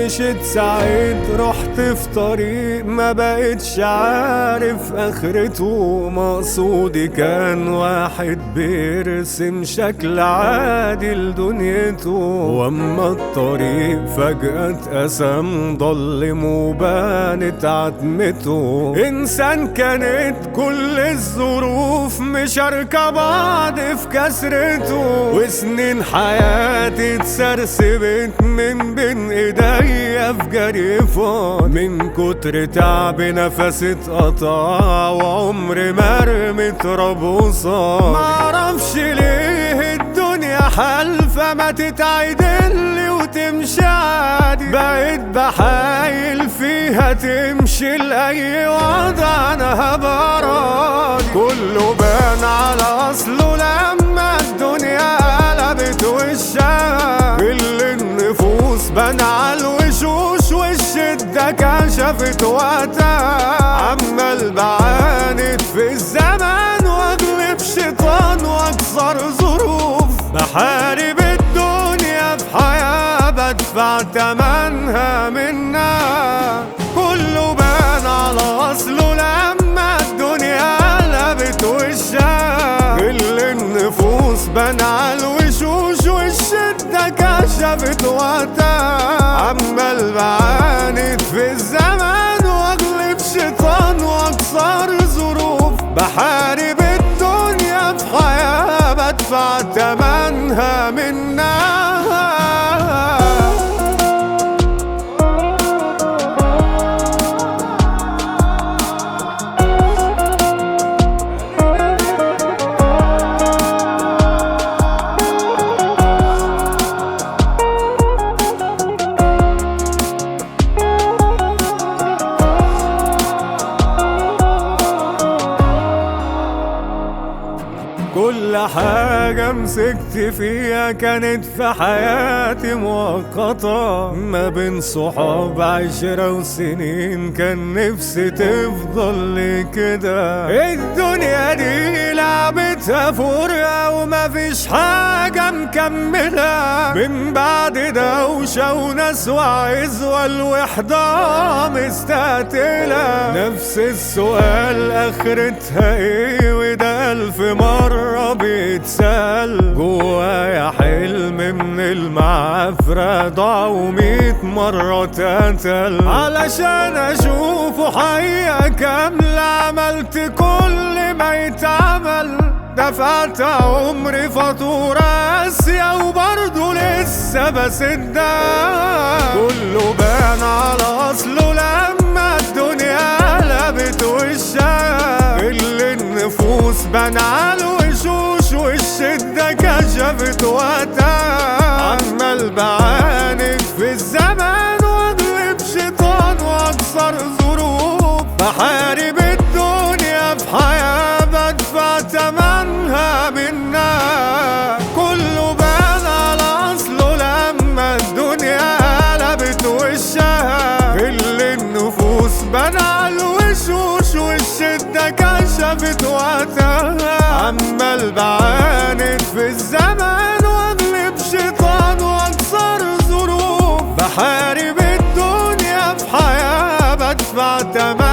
مشيت سعيد، رحت في طريق ما بقتش عارف اخرته. مقصودي كان واحد بيرسم شكل عادي لدنيته، واما الطريق فجأة اتقسم ضلم وبانت عتمته. انسان كانت كل الظروف مشاركة بعض في كسرته، وسنين حياتي اتسرسبت من بين ايديا في جريفان. من كتر تعب نفسي اتقطع وعمري مرمي تراب وصار. معرفش ليه الدنيا حالفة ما تتعدلي وتمشي عادي، بقيت بحايل فيها تمشي لأي وضع انا هبقى راضي. كله بان على اصله لما الدنيا قلبت وشها، كل النفوس بان على الوشوش والشدة كشفت وقتها. عمال بعاند في الزمان واغلب شيطان واكسر ظروف، بحارب الدنيا في حياة بدفع تمنها منها. كله بان على اصله لما الدنيا قلبت وشها، كل النفوس بان على الوشوش والشدة كشفت وقتها. عمال بعاند في الزمان واغلب شيطان واكسر ظروف، بحارب الدنيا في حياة بدفع تمنها منها. كل حاجة مسكت فيها كانت في حياتي مؤقتة، ما بين صحاب 10 وسنين كان نفسي تفضل لي كده. الدنيا دي لعبتها فرقة وما فيش حاجة مكملة، من بعد دوشة وناس وعزوة الوحدة مستقتلة. نفس السؤال آخرتها ايه، وده 1000 مرة بيتسأل. جوايا حلم من المعافرة ضاع و100 مرة اتقتل، علشان اشوفه حقيقة كاملة عملت كل ما يتعمل. دفعت عمري فاتورة قاسية وبرضه لسه بسدها. كله بان على اصله لما الدنيا قلبت وشها، كل النفوس بان على الوشوش والشدة كشفت وقتها. عمال بعاند في الزمان واغلب شيطان واكسر ظروف، بحارب الدنيا في حياة بدفع تمنها منها. كله بان على اصله لما الدنيا قلبت وشها، كل النفوس بان على الوشوش والشدة كشفت وقتها. عمال بعاند في الزمان واغلب شيطان واكسر ظروف، بحارب الدنيا في حياة بدفع تمنها.